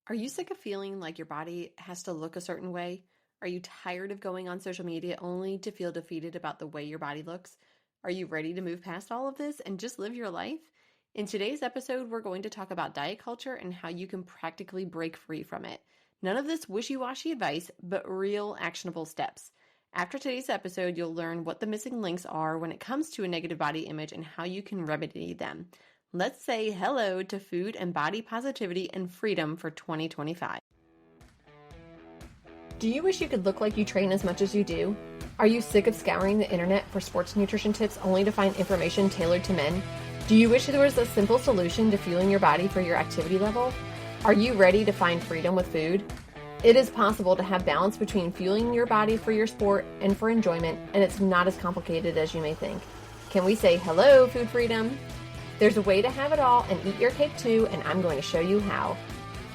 Are you sick of feeling like your body has to look a certain way? Are you tired of going on social media only to feel defeated about the way your body looks? Are you ready to move past all of this and just live your life? In today's episode, we're going to talk about diet culture and how you can practically break free from it. None of this wishy-washy advice, but real actionable steps. After today's episode, you'll learn what the missing links are when it comes to a negative body image and how you can remedy them. Let's say hello to food and body positivity and freedom for 2025. Do you wish you could look like you train as much as you do? Are you sick of scouring the internet for sports nutrition tips only to find information tailored to men? Do you wish there was a simple solution to fueling your body for your activity level? Are you ready to find freedom with food? It is possible to have balance between fueling your body for your sport and for enjoyment, and it's not as complicated as you may think. Can we say hello, food freedom? There's a way to have it all and eat your cake too, and I'm going to show you how.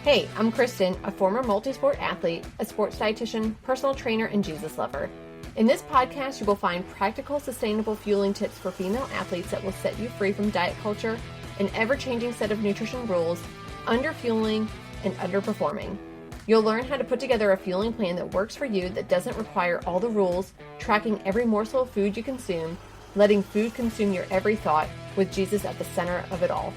Hey, I'm Kristen, a former multi-sport athlete, a sports dietitian, personal trainer, and Jesus lover. In this podcast, you will find practical, sustainable fueling tips for female athletes that will set you free from diet culture, an ever-changing set of nutrition rules, under-fueling, and underperforming. You'll learn how to put together a fueling plan that works for you, that doesn't require all the rules, tracking every morsel of food you consume, letting food consume your every thought, with Jesus at the center of it all.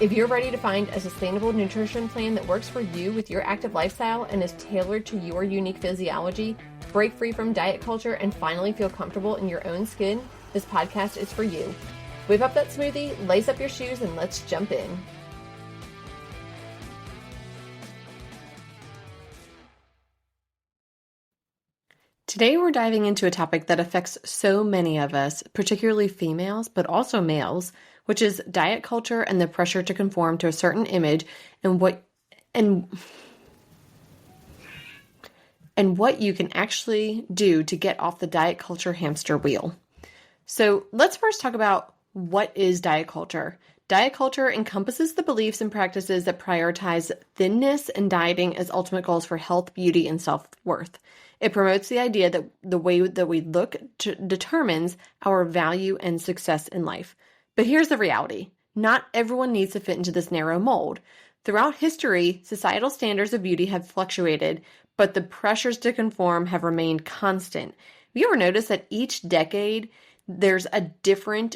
If you're ready to find a sustainable nutrition plan that works for you with your active lifestyle and is tailored to your unique physiology, break free from diet culture, and finally feel comfortable in your own skin, this podcast is for you. Whip up that smoothie, lace up your shoes, and let's jump in. Today we're diving into a topic that affects so many of us, particularly females, but also males, which is diet culture and the pressure to conform to a certain image and what you can actually do to get off the diet culture hamster wheel. So let's first talk about what is diet culture. Diet culture encompasses the beliefs and practices that prioritize thinness and dieting as ultimate goals for health, beauty, and self-worth. It promotes the idea that the way that we look determines our value and success in life. But here's the reality. Not everyone needs to fit into this narrow mold. Throughout history, societal standards of beauty have fluctuated, but the pressures to conform have remained constant. Have you ever noticed that each decade there's a different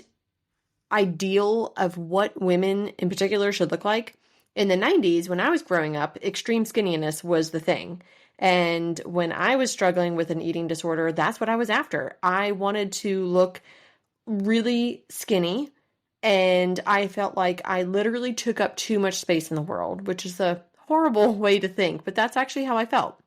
ideal of what women in particular should look like? In the 90s, when I was growing up, extreme skinniness was the thing. And when I was struggling with an eating disorder, that's what I was after. I wanted to look really skinny, and I felt like I literally took up too much space in the world, which is a horrible way to think, but that's actually how I felt.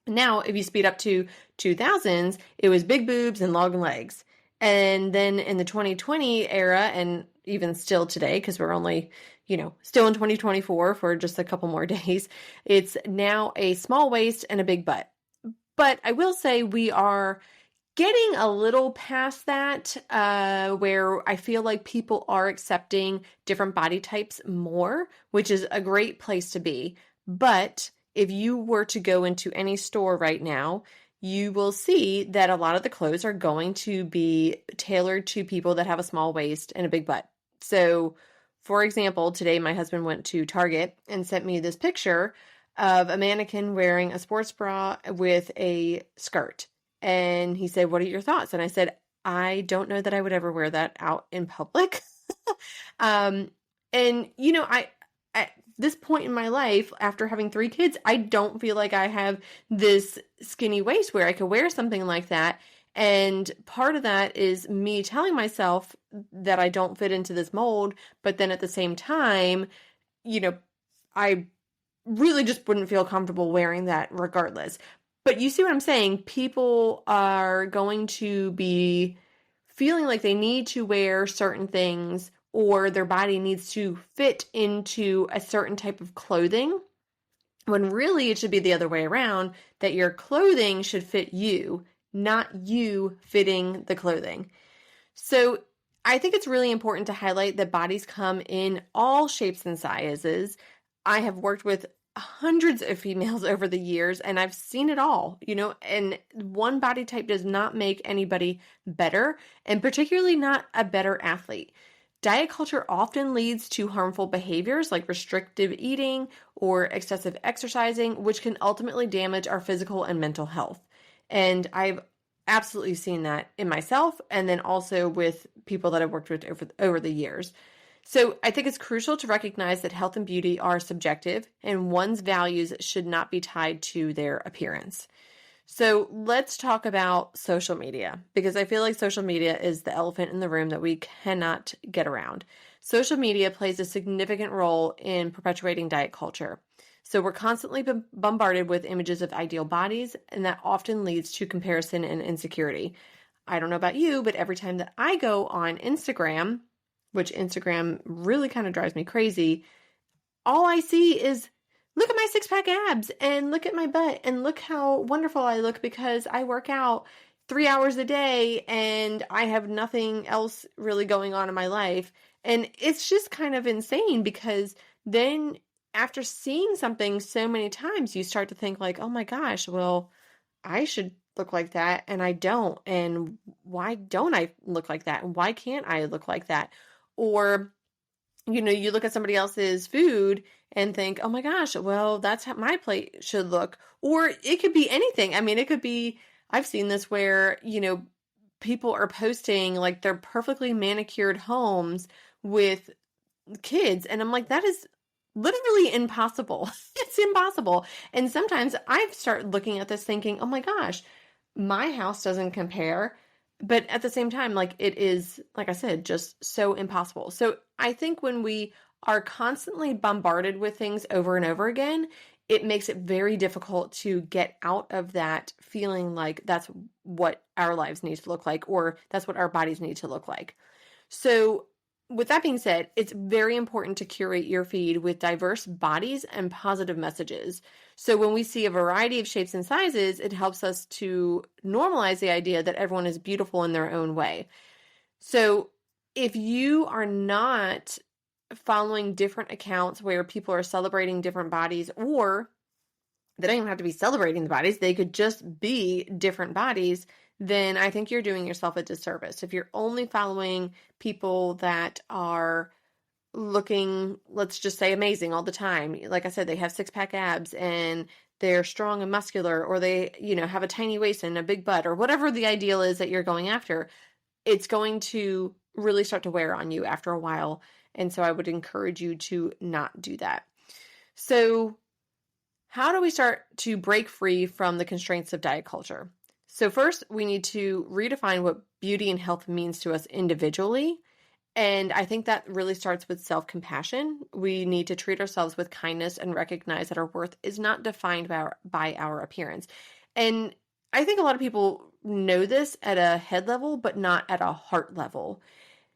Now, if you speed up to 2000s, it was big boobs and long legs. And then in the 2020 era, and even still today, because we're only, still in 2024 for just a couple more days, it's now a small waist and a big butt. But I will say we are getting a little past that, where I feel like people are accepting different body types more, which is a great place to be. But if you were to go into any store right now, you will see that a lot of the clothes are going to be tailored to people that have a small waist and a big butt. So, for example, today my husband went to Target and sent me this picture of a mannequin wearing a sports bra with a skirt. And he said, "What are your thoughts?" And I said, "I don't know that I would ever wear that out in public." At this point in my life, after having 3 kids, I don't feel like I have this skinny waist where I could wear something like that. And part of that is me telling myself that I don't fit into this mold, but then at the same time, I really just wouldn't feel comfortable wearing that regardless. But you see what I'm saying? People are going to be feeling like they need to wear certain things, or their body needs to fit into a certain type of clothing, when really it should be the other way around, that your clothing should fit you, not you fitting the clothing. So I think it's really important to highlight that bodies come in all shapes and sizes. I have worked with hundreds of females over the years, and I've seen it all, and one body type does not make anybody better, and particularly not a better athlete. Diet culture often leads to harmful behaviors like restrictive eating or excessive exercising, which can ultimately damage our physical and mental health. And I've absolutely seen that in myself and then also with people that I've worked with over the years. So I think it's crucial to recognize that health and beauty are subjective and one's values should not be tied to their appearance. So let's talk about social media because I feel like social media is the elephant in the room that we cannot get around. Social media plays a significant role in perpetuating diet culture. So we're constantly bombarded with images of ideal bodies, and that often leads to comparison and insecurity. I don't know about you, but every time that I go on Instagram, which Instagram really kind of drives me crazy, all I see is look at my six-pack abs and look at my butt and look how wonderful I look because I work out 3 hours a day and I have nothing else really going on in my life. And it's just kind of insane because then after seeing something so many times, you start to think like, oh my gosh, well, I should look like that and I don't. And why don't I look like that? And why can't I look like that? Or you look at somebody else's food and think, oh my gosh, well, that's how my plate should look. Or it could be anything. I mean, it could be, I've seen this where, people are posting like their perfectly manicured homes with kids. And I'm like, that is literally impossible. It's impossible. And sometimes I start looking at this thinking, oh my gosh, my house doesn't compare. But at the same time, like it is, like I said, just so impossible. So I think when we are constantly bombarded with things over and over again, it makes it very difficult to get out of that feeling like that's what our lives need to look like, or that's what our bodies need to look like. So with that being said, it's very important to curate your feed with diverse bodies and positive messages. So when we see a variety of shapes and sizes, it helps us to normalize the idea that everyone is beautiful in their own way. So if you are not following different accounts where people are celebrating different bodies, or they don't even have to be celebrating the bodies, they could just be different bodies, then I think you're doing yourself a disservice. If you're only following people that are looking, let's just say, amazing all the time, like I said, they have six-pack abs and they're strong and muscular, or they, have a tiny waist and a big butt, or whatever the ideal is that you're going after, it's going to really start to wear on you after a while. And so I would encourage you to not do that. So how do we start to break free from the constraints of diet culture? So first, we need to redefine what beauty and health means to us individually. And I think that really starts with self-compassion. We need to treat ourselves with kindness and recognize that our worth is not defined by our appearance. And I think a lot of people know this at a head level, but not at a heart level.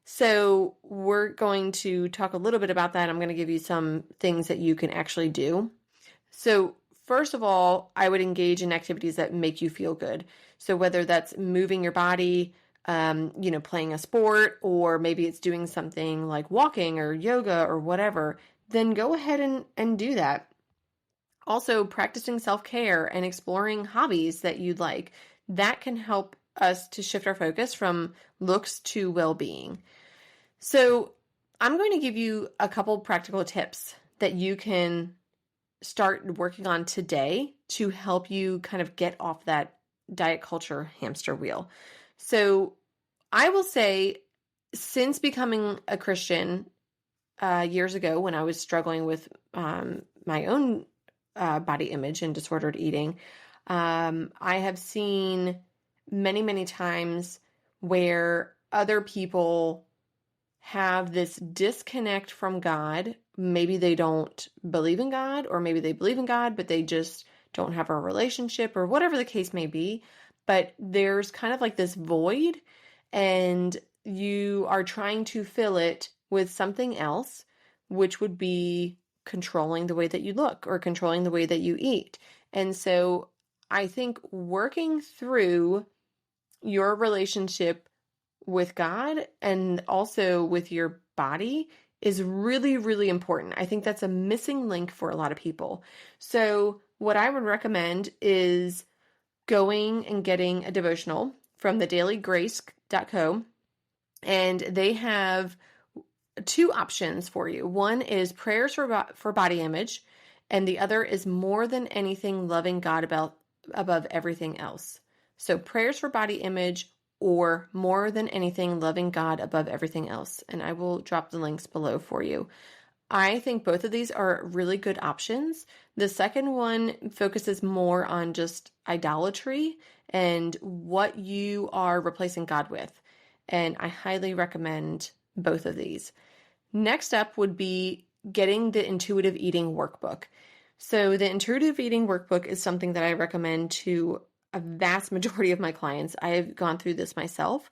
So we're going to talk a little bit about that. I'm going to give you some things that you can actually do. So first of all, I would engage in activities that make you feel good. So whether that's moving your body, playing a sport, or maybe it's doing something like walking or yoga or whatever, then go ahead and do that. Also, practicing self-care and exploring hobbies that you'd like, that can help us to shift our focus from looks to well-being. So I'm going to give you a couple practical tips that you can start working on today to help you kind of get off that diet culture hamster wheel. So I will say, since becoming a Christian years ago when I was struggling with my own body image and disordered eating, I have seen many, many times where other people have this disconnect from God. Maybe they don't believe in God, or maybe they believe in God, but they just don't have a relationship, or whatever the case may be. But there's kind of like this void, and you are trying to fill it with something else, which would be controlling the way that you look or controlling the way that you eat. And so I think working through your relationship with God and also with your body is really, really important. I think that's a missing link for a lot of people. So what I would recommend is going and getting a devotional from thedailygrace.co. And they have two options for you. One is prayers for body image, and the other is more than anything, loving God above everything else. So prayers for body image or more than anything, loving God above everything else. And I will drop the links below for you. I think both of these are really good options. The second one focuses more on just idolatry and what you are replacing God with. And I highly recommend both of these. Next up would be getting the intuitive eating workbook. So the intuitive eating workbook is something that I recommend to a vast majority of my clients. I've gone through this myself,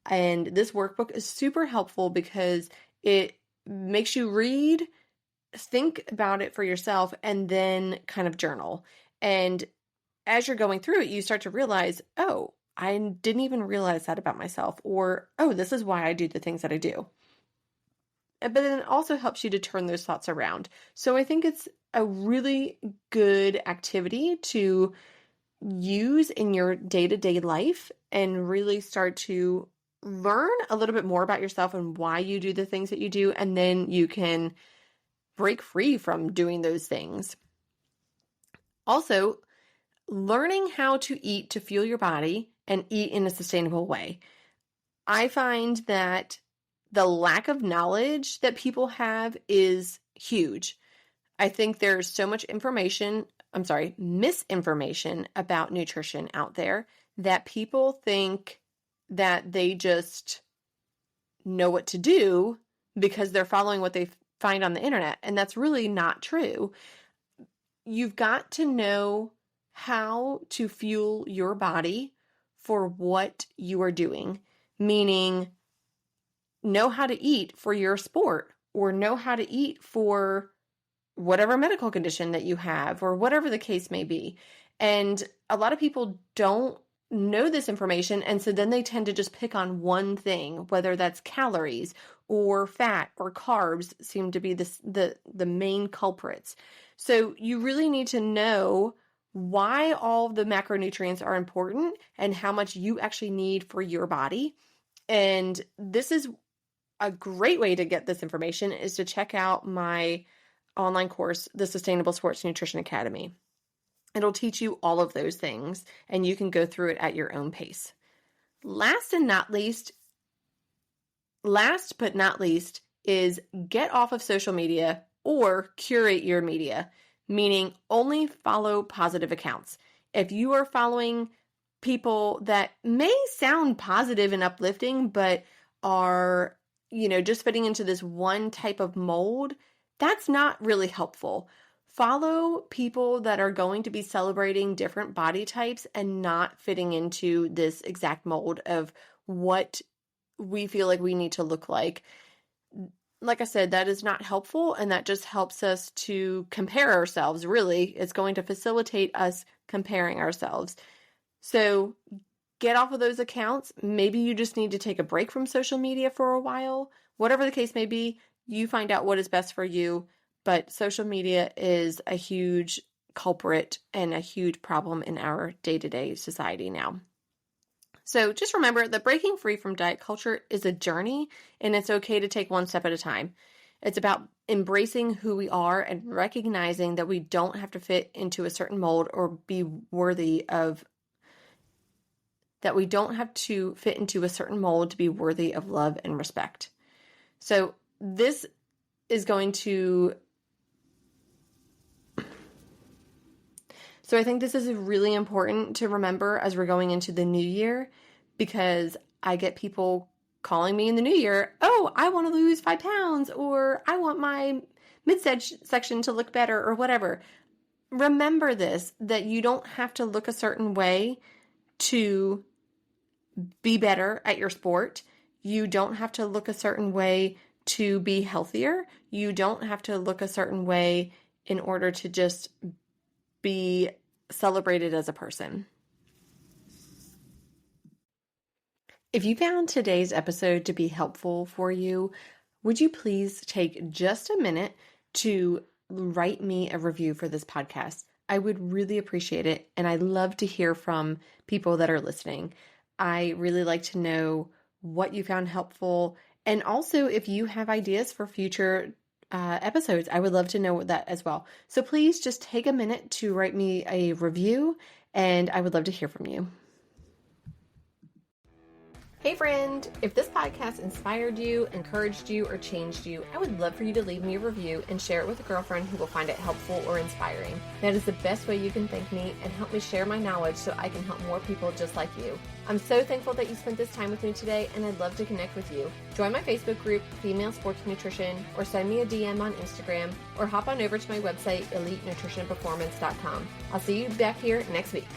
and this workbook is super helpful because it makes you read, think about it for yourself, and then kind of journal. And as you're going through it, you start to realize, oh, I didn't even realize that about myself, or, oh, this is why I do the things that I do. But then it also helps you to turn those thoughts around. So I think it's a really good activity to use in your day-to-day life and really start to learn a little bit more about yourself and why you do the things that you do, and then you can break free from doing those things. Also, learning how to eat to fuel your body and eat in a sustainable way. I find that the lack of knowledge that people have is huge. I think there's so much misinformation about nutrition out there that people think that they just know what to do because they're following what they find on the internet. And that's really not true. You've got to know how to fuel your body for what you are doing, meaning know how to eat for your sport or know how to eat for whatever medical condition that you have or whatever the case may be. And a lot of people don't know this information, and so then they tend to just pick on one thing, whether that's calories or fat or carbs seem to be the main culprits. So you really need to know why all the macronutrients are important and how much you actually need for your body. And this is a great way to get this information is to check out my online course, the Sustainable Sports Nutrition Academy. It'll teach you all of those things, and you can go through it at your own pace. Last but not least is get off of social media or curate your media, meaning only follow positive accounts. If you are following people that may sound positive and uplifting, but are, just fitting into this one type of mold, that's not really helpful. Follow people that are going to be celebrating different body types and not fitting into this exact mold of what we feel like we need to look like. Like I said, that is not helpful, and that just helps us to compare ourselves, really. It's going to facilitate us comparing ourselves. So get off of those accounts. Maybe you just need to take a break from social media for a while. Whatever the case may be, you find out what is best for you. But social media is a huge culprit and a huge problem in our day-to-day society now. So just remember that breaking free from diet culture is a journey, and it's okay to take one step at a time. It's about embracing who we are and recognizing that we don't have to fit into a certain mold or be worthy of that we don't have to fit into a certain mold to be worthy of love and respect. So this is going to So I think this is really important to remember as we're going into the new year, because I get people calling me in the new year, oh, I want to lose 5 pounds, or I want my midsection to look better, or whatever. Remember this, that you don't have to look a certain way to be better at your sport. You don't have to look a certain way to be healthier. You don't have to look a certain way in order to just be celebrated as a person. If you found today's episode to be helpful for you, would you please take just a minute to write me a review for this podcast? I would really appreciate it, and I love to hear from people that are listening. I really like to know what you found helpful And also, if you have ideas for future episodes, I would love to know that as well. So please just take a minute to write me a review, and I would love to hear from you. Hey friend, if this podcast inspired you, encouraged you, or changed you, I would love for you to leave me a review and share it with a girlfriend who will find it helpful or inspiring. That is the best way you can thank me and help me share my knowledge so I can help more people just like you. I'm so thankful that you spent this time with me today, and I'd love to connect with you. Join my Facebook group, Female Sports Nutrition, or send me a DM on Instagram, or hop on over to my website, elitenutritionperformance.com. I'll see you back here next week.